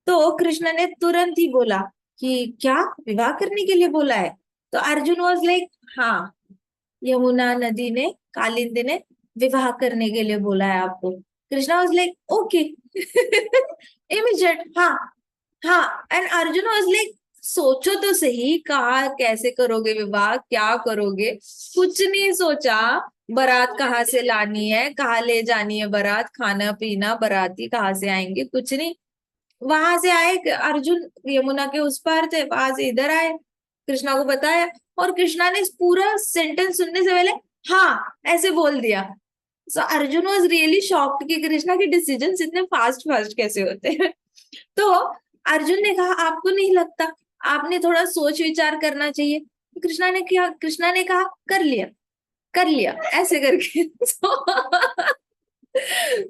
तो कृष्ण ने तुरंत ही बोला कि क्या विवाह करने के लिए बोला है? तो अर्जुन वॉज लाइक, हाँ, यमुना नदी ने, कालिंदी ने विवाह करने के लिए बोला है आपको। Krishna was like okay, immediate, हाँ हाँ। एंड अर्जुन वाज लाइक, सोचो तो सही, कहा कैसे करोगे विवाह, क्या करोगे? कुछ नहीं सोचा, बारात कहाँ से लानी है, कहाँ ले जानी है बारात, खाना पीना, बाराती कहाँ से आएंगे, कुछ नहीं। वहां से आए अर्जुन, यमुना के उस पार थे, वहां से इधर आए, कृष्णा को बताया, और कृष्णा ने इस पूरा सेंटेंस सुनने से पहले हाँ ऐसे बोल दिया। सो अर्जुन वॉज रियली शॉक्ड कि कृष्णा के डिसीजन इतने फास्ट फास्ट कैसे होते हैं। तो अर्जुन ने कहा, आपको नहीं लगता आपने थोड़ा सोच विचार करना चाहिए? कृष्णा ने कहा, कर लिया ऐसे करके।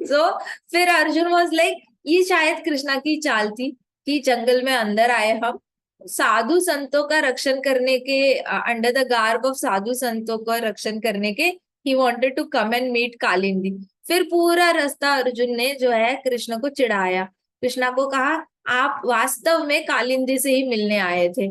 सो फिर अर्जुन वाज लाइक, ये शायद कृष्णा की चाल थी कि जंगल में अंदर आए हम, साधु संतों का रक्षण करने के, अंडर द गार्ब ऑफ साधु संतों का रक्षण करने के, he wanted to come and meet Kalindi. फिर पूरा रास्ता अर्जुन ने जो है कृष्ण को चिढ़ाया, कृष्णा को कहा, आप वास्तव में कालिंदी से ही मिलने आए थे,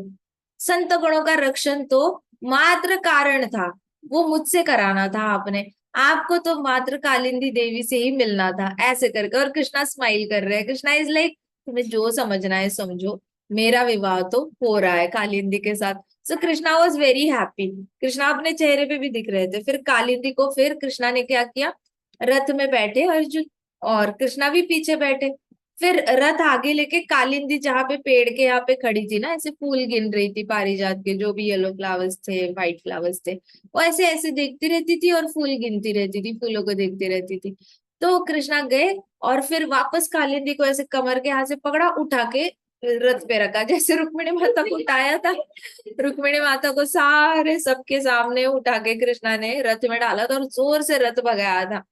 संत गणों का रक्षण तो मात्र कारण था, वो मुझसे कराना था आपने, आपको तो मात्र कालिंदी देवी से ही मिलना था, ऐसे करके। और कृष्णा स्माइल कर रहे हैं, कृष्णा इज लाइक, तुम्हें जो समझना है समझो, मेरा विवाह तो हो रहा है कालिंदी के साथ। So Krishna was very happy, Krishna अपने चेहरे पे भी दिख रहे थे। फिर कालिंदी को, फिर कृष्णा ने क्या किया, रथ में बैठे अर्जुन, और कृष्णा भी पीछे बैठे। फिर रथ आगे लेके कालिंदी जहाँ पे पेड़ के यहाँ पे खड़ी थी ना, ऐसे फूल गिन रही थी पारिजात के, जो भी येलो फ्लावर्स थे, व्हाइट फ्लावर्स थे, वो ऐसे ऐसे देखती रहती थी और फूल गिनती रहती थी, फूलों को देखती रहती थी। तो कृष्णा गए और फिर वापस कालिंदी को ऐसे कमर के हाथ से पकड़ा, उठा के रथ पे रखा, जैसे रुक्मिणी माता को उठाया था, रुक्मिणी माता को सारे सबके सामने उठा के कृष्णा ने रथ में डाला था और जोर से रथ भगाया था।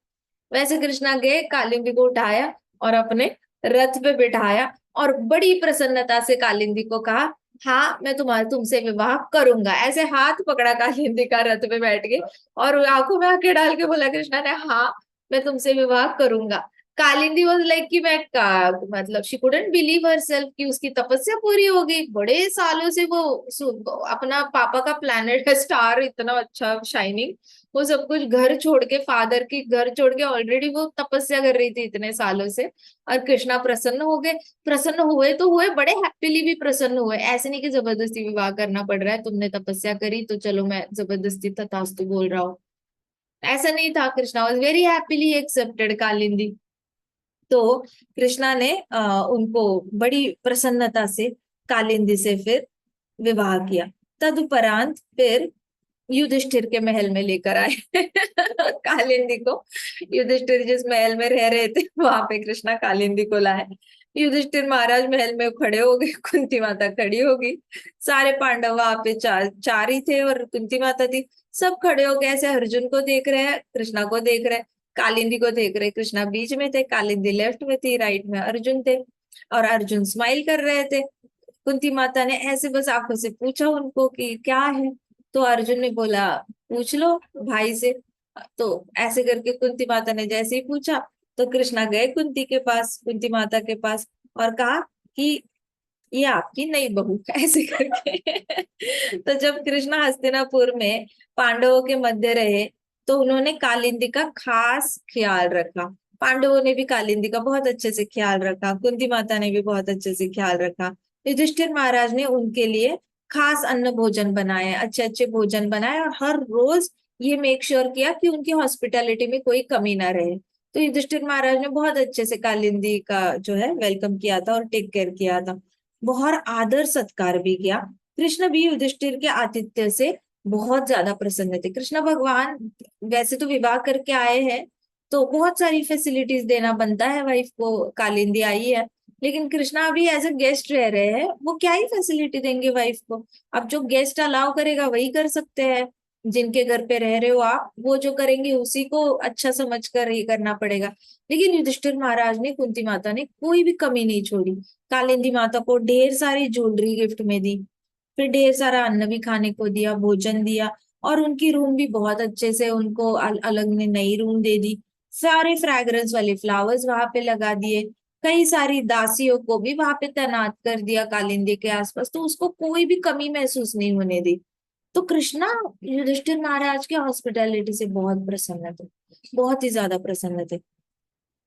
वैसे कृष्णा गए, कालिंदी को उठाया और अपने रथ पे बिठाया, और बड़ी प्रसन्नता से कालिंदी को कहा, हाँ मैं तुमसे विवाह करूंगा। ऐसे हाथ पकड़ा कालिंदी का रथ पे बैठ के, और आंखों में आंखें डाल के बोला कृष्णा ने, हाँ मैं तुमसे विवाह करूंगा। कालिंदी वाज लाइक कि मतलब शी कुडंट बिलीव हरसेल्फ कि उसकी तपस्या पूरी हो गई। बड़े सालों से वो अपना पापा का प्लैनेट है, स्टार इतना अच्छा शाइनिंग, वो सब कुछ घर छोड़ के, फादर की घर छोड़ के, ऑलरेडी वो तपस्या कर रही थी इतने सालों से, और कृष्णा प्रसन्न हो गए। प्रसन्न हुए तो हुए, बड़े हैप्पीली भी प्रसन्न हुए, ऐसे नहीं कि जबरदस्ती विवाह करना पड़ रहा है, तुमने तपस्या करी तो चलो मैं जबरदस्ती तथास्तु बोल रहा हूँ, ऐसा नहीं था। Krishna was very happily accepted Kalindi. तो कृष्णा ने उनको बड़ी प्रसन्नता से कालिंदी से फिर विवाह किया। तदुपरांत फिर युधिष्ठिर के महल में लेकर आए कालिंदी को। युधिष्ठिर जिस महल में रह रहे थे वहां पे कृष्णा कालिंदी को लाए। युधिष्ठिर महाराज महल में खड़े हो गए, कुंती माता खड़ी होगी, सारे पांडव वहां पे चार ही थे और कुंती माता थी, सब खड़े हो गए, ऐसे अर्जुन को देख रहे हैं, कृष्णा को देख रहे हैं। कालिंदी को देख रहे, कृष्णा बीच में थे, कालिंदी लेफ्ट में थी, राइट में अर्जुन थे, और अर्जुन स्माइल कर रहे थे। कुंती माता ने ऐसे बस आंखों से पूछा उनको कि क्या है, तो अर्जुन ने बोला पूछ लो भाई से। तो ऐसे करके कुंती माता ने जैसे ही पूछा, तो कृष्णा गए कुंती के पास, कुंती माता के पास, और कहा कि ये आपकी नई बहू ऐसे करके। तो जब कृष्णा हस्तिनापुर में पांडवों के मध्य रहे, तो उन्होंने कालिंदी का खास ख्याल रखा। पांडवों ने भी कालिंदी का बहुत अच्छे से ख्याल रखा, कुंती माता ने भी बहुत अच्छे से ख्याल रखा। युधिष्ठिर महाराज ने उनके लिए खास अन्न भोजन बनाए, अच्छे अच्छे भोजन बनाए, और हर रोज ये मेक श्योर किया कि उनकी हॉस्पिटैलिटी में कोई कमी ना रहे। तो युधिष्ठिर महाराज ने बहुत अच्छे से कालिंदी का जो है वेलकम किया था और टेक केयर किया था, बहुत आदर सत्कार भी किया। कृष्ण भी युधिष्ठिर के आतिथ्य से बहुत ज्यादा प्रसन्न थे। कृष्ण भगवान वैसे तो विवाह करके आए हैं, तो बहुत सारी फैसिलिटीज देना बनता है वाइफ को, कालिंदी आई है, लेकिन कृष्णा अभी एज अ गेस्ट रह रहे हैं, वो क्या ही फैसिलिटी देंगे वाइफ को। अब जो गेस्ट अलाउ करेगा वही कर सकते हैं, जिनके घर पे रह रहे हो आप, वो जो करेंगे उसी को अच्छा समझकर ये करना पड़ेगा। लेकिन युधिष्ठिर महाराज ने, कुंती माता ने कोई भी कमी नहीं छोड़ी, कालिंदी माता को ढेर सारी ज्वेलरी गिफ्ट में दी, फिर ढेर सारा अन्न भी खाने को दिया, भोजन दिया, और उनकी रूम भी बहुत अच्छे से उनको अलग ने नई रूम दे दी, सारे फ्रैग्रेंस वाले फ्लावर्स वहां पे लगा दिए, कई सारी दासियों को भी वहां पे तैनात कर दिया कालिंदी के आसपास, तो उसको कोई भी कमी महसूस नहीं होने दी। तो कृष्णा युधिष्ठिर महाराज के हॉस्पिटैलिटी से बहुत प्रसन्न थे, बहुत ही ज्यादा प्रसन्न थे।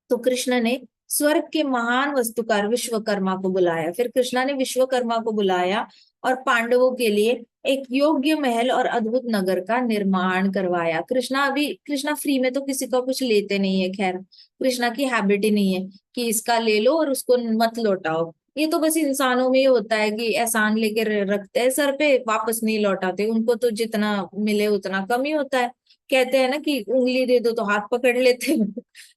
तो कृष्ण ने स्वर्ग के महान वस्तुकार विश्वकर्मा को बुलाया, फिर कृष्णा ने विश्वकर्मा को बुलाया और पांडवों के लिए एक योग्य महल और अद्भुत नगर का निर्माण करवाया। कृष्णा फ्री में तो किसी का कुछ लेते नहीं है, खैर कृष्णा की हैबिट ही नहीं है कि इसका ले लो और उसको मत लौटाओ। ये तो बस इंसानों में ही होता है कि एहसान लेके रखते हैं सर पे, वापस नहीं लौटाते, उनको तो जितना मिले उतना कम ही होता है। कहते हैं ना कि उंगली दे दो तो हाथ पकड़ लेते हैं।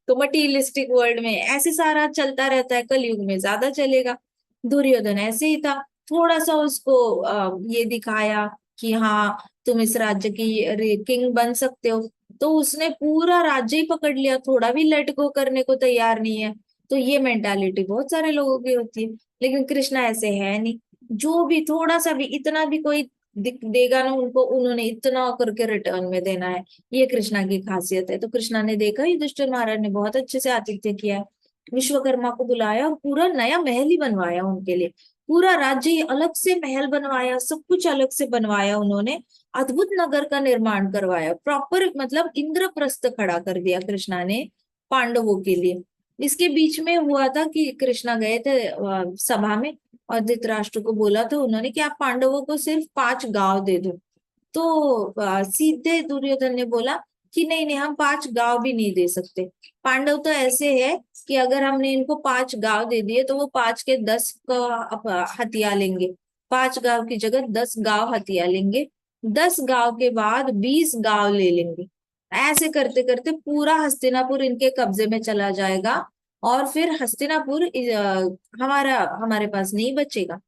तो मटीरियलिस्टिक वर्ल्ड में ऐसे सारा चलता रहता है, कलयुग में ज्यादा चलेगा। दुर्योधन ऐसे ही था, थोड़ा सा उसको ये दिखाया कि हाँ तुम इस राज्य की किंग बन सकते हो, तो उसने पूरा राज्य ही पकड़ लिया, थोड़ा भी लेट गो करने को तैयार नहीं है। तो ये मेंटालिटी बहुत सारे लोगों की होती है, लेकिन कृष्णा ऐसे है नहीं। जो भी थोड़ा सा भी इतना भी कोई देगा ना उनको, उन्होंने इतना करके रिटर्न में देना है। ये कृष्णा की खासियत है। तो कृष्णा ने देखा युधिष्ठिर महाराज ने बहुत अच्छे से आतिथ्य किया है, विश्वकर्मा को बुलाया और पूरा नया महल ही बनवाया उनके लिए, पूरा राज्य ही अलग से महल बनवाया, सब कुछ अलग से बनवाया उन्होंने, अद्भुत नगर का निर्माण करवाया, प्रॉपर मतलब इंद्रप्रस्थ खड़ा कर दिया कृष्णा ने पांडवों के लिए। इसके बीच में हुआ था कि कृष्णा गए थे सभा में, और धृतराष्ट्र को बोला था उन्होंने कि आप पांडवों को सिर्फ 5 गांव दे दो। तो सीधे दुर्योधन ने बोला कि नहीं नहीं, हम 5 गांव भी नहीं दे सकते। पांडव तो ऐसे है कि अगर हमने इनको 5 गांव दे दिए तो वो 5 के 10 का हथिया लेंगे, 5 गांव की जगह 10 गांव हथिया लेंगे, 10 गांव के बाद 20 गांव ले लेंगे। ऐसे करते करते पूरा हस्तिनापुर इनके कब्जे में चला जाएगा, और फिर हस्तिनापुर हमारा हमारे पास नहीं बचेगा।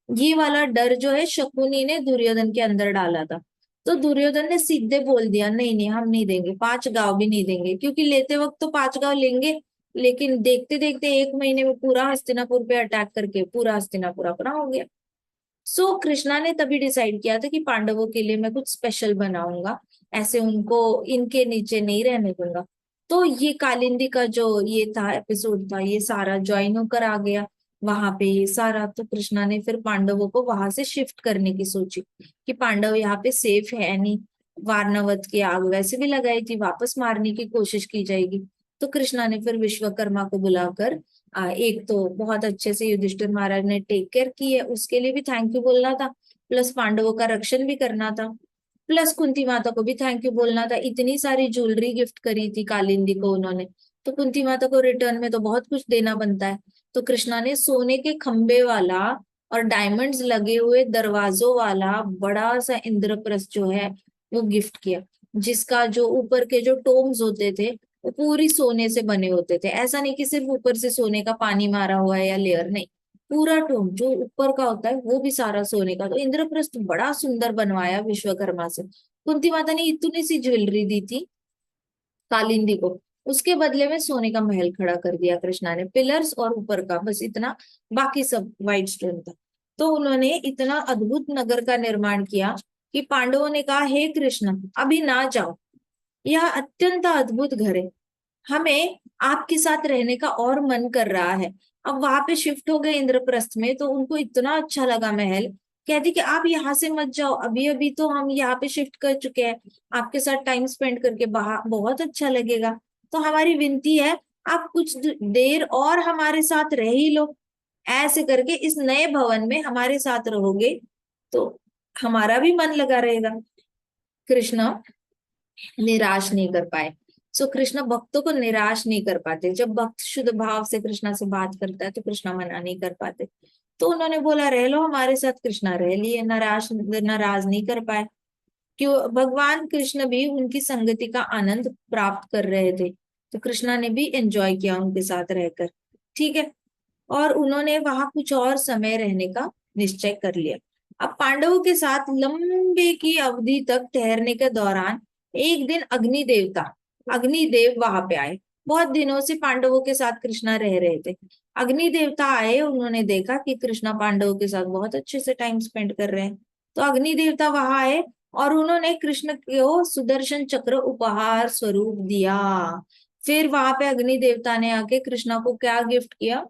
ये वाला डर जो है शकुनी ने दुर्योधन के अंदर डाला था। तो दुर्योधन ने सीधे बोल दिया नहीं नहीं, हम नहीं देंगे, 5 गांव भी नहीं देंगे, क्योंकि लेते वक्त तो 5 गांव लेंगे, लेकिन देखते देखते 1 महीने में पूरा हस्तिनापुर पे अटैक करके पूरा हस्तिनापुर अपना हो गया। सो कृष्णा ने तभी डिसाइड किया था कि पांडवों के लिए मैं कुछ स्पेशल बनाऊंगा, ऐसे उनको इनके नीचे नहीं रहने दूंगा। तो ये कालिंदी का जो ये था एपिसोड था, ये सारा ज्वाइन होकर आ गया वहां पे ये सारा। तो कृष्णा ने फिर पांडवों को वहां से शिफ्ट करने की सोची कि पांडव यहाँ पे सेफ है नहीं, वारनावत की आग वैसे भी लगाई थी, वापस मारने की कोशिश की जाएगी। तो कृष्णा ने फिर विश्वकर्मा को बुलाकर एक तो बहुत अच्छे से युधिष्ठिर महाराज ने टेक केयर की है, उसके लिए भी थैंक यू बोलना था, प्लस पांडवों का रक्षण भी करना था, प्लस कुंती माता को भी थैंक यू बोलना था। इतनी सारी ज्वेलरी गिफ्ट करी थी कालिंदी को उन्होंने, तो कुंती माता को रिटर्न में तो बहुत कुछ देना बनता है। तो कृष्णा ने सोने के खंबे वाला और डायमंड्स लगे हुए दरवाजों वाला बड़ा सा इंद्रप्रस्थ जो है वो गिफ्ट किया, जिसका जो ऊपर के जो टोम्स होते थे वो पूरी सोने से बने होते थे। ऐसा नहीं कि सिर्फ ऊपर से सोने का पानी मारा हुआ है या लेयर, नहीं, पूरा टोम जो ऊपर का होता है वो भी सारा सोने का। तो इंद्रप्रस्थ बड़ा सुंदर बनवाया विश्वकर्मा से। कुंती माता ने इतनी सी ज्वेलरी दी थी कालिंदी को, उसके बदले में सोने का महल खड़ा कर दिया कृष्णा ने, पिलर्स और ऊपर का बस इतना, बाकी सब व्हाइट स्टोन था। तो उन्होंने इतना अद्भुत नगर का निर्माण किया कि पांडवों ने कहा, हे कृष्ण अभी ना जाओ, यह अत्यंत अद्भुत घर है, हमें आपके साथ रहने का और मन कर रहा है। अब वहां पे शिफ्ट हो गए इंद्रप्रस्थ में, तो उनको इतना अच्छा लगा महल, कहती कि आप यहाँ से मत जाओ, अभी अभी तो हम यहाँ पे शिफ्ट कर चुके हैं, आपके साथ टाइम स्पेंड करके बाहर बहुत अच्छा लगेगा, तो हमारी विनती है आप कुछ देर और हमारे साथ रह ही लो, ऐसे करके इस नए भवन में हमारे साथ रहोगे तो हमारा भी मन लगा रहेगा। कृष्ण निराश नहीं कर पाए। सो कृष्ण भक्तों को निराश नहीं कर पाते, जब भक्त शुद्ध भाव से कृष्णा से बात करता है तो कृष्णा मना नहीं कर पाते। तो उन्होंने बोला रह लो हमारे साथ, कृष्णा रह लिए, नाराज नहीं कर पाए। क्यों, भगवान कृष्ण भी उनकी संगति का आनंद प्राप्त कर रहे थे, तो कृष्णा ने भी एंजॉय किया उनके साथ रहकर। ठीक है, और उन्होंने वहां कुछ और समय रहने का निश्चय कर लिया। अब पांडवों के साथ लंबे की अवधि तक ठहरने के दौरान एक दिन अग्निदेव वहां पे आए। बहुत दिनों से पांडवों के साथ कृष्णा रह रहे थे, अग्नि देवता आए, उन्होंने देखा कि कृष्णा पांडवों के साथ बहुत अच्छे से टाइम स्पेंड कर रहे हैं, तो अग्नि देवता वहां आए और उन्होंने कृष्ण को सुदर्शन चक्र उपहार स्वरूप दिया। फिर वहां पे अग्नि देवता ने आके कृष्णा को क्या गिफ्ट किया,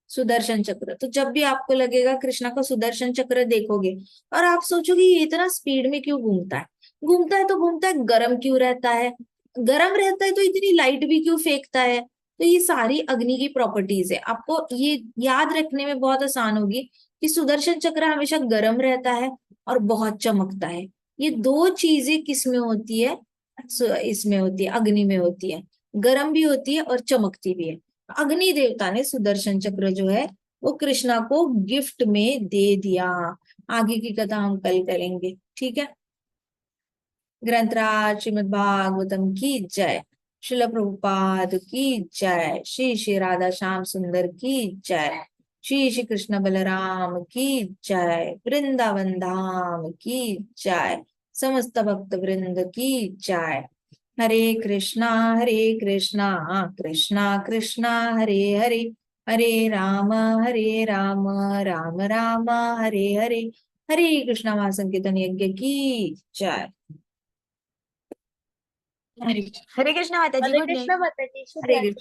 सुदर्शन चक्र। तो जब भी आपको लगेगा कृष्णा का सुदर्शन चक्र देखोगे और आप सोचोगे ये इतना स्पीड में क्यों घूमता है, घूमता है तो घूमता है, गरम क्यों रहता है, गरम रहता है तो इतनी लाइट भी क्यों फेंकता है, तो ये सारी अग्नि की प्रॉपर्टीज है, आपको ये याद रखने में बहुत आसान होगी कि सुदर्शन चक्र हमेशा गर्म रहता है और बहुत चमकता है। ये दो चीजें किस में होती है, इसमें होती है, अग्नि में होती है, गर्म भी होती है और चमकती भी है। अग्नि देवता ने सुदर्शन चक्र जो है वो कृष्णा को गिफ्ट में दे दिया। आगे की कथा हम कल करेंगे, ठीक है। ग्रंथराज श्रीमद् भागवतम की जय, शिल प्रभुपाद की जय, श्री श्री राधा श्याम सुंदर की जय, श्री श्री कृष्ण बलराम की जय, वृंदावन धाम की जय, समस्त भक्त वृंद की जय। हरे कृष्णा कृष्णा कृष्णा हरे हरे, हरे राम राम राम हरे हरे, हरे कृष्णा महासंकीर्तन यज्ञ की जय। हरे हरे कृष्ण माता जी, हरे गुड कृष्णा नाइट। माता जी, शुभ हरे रात्रि। कृष्ण।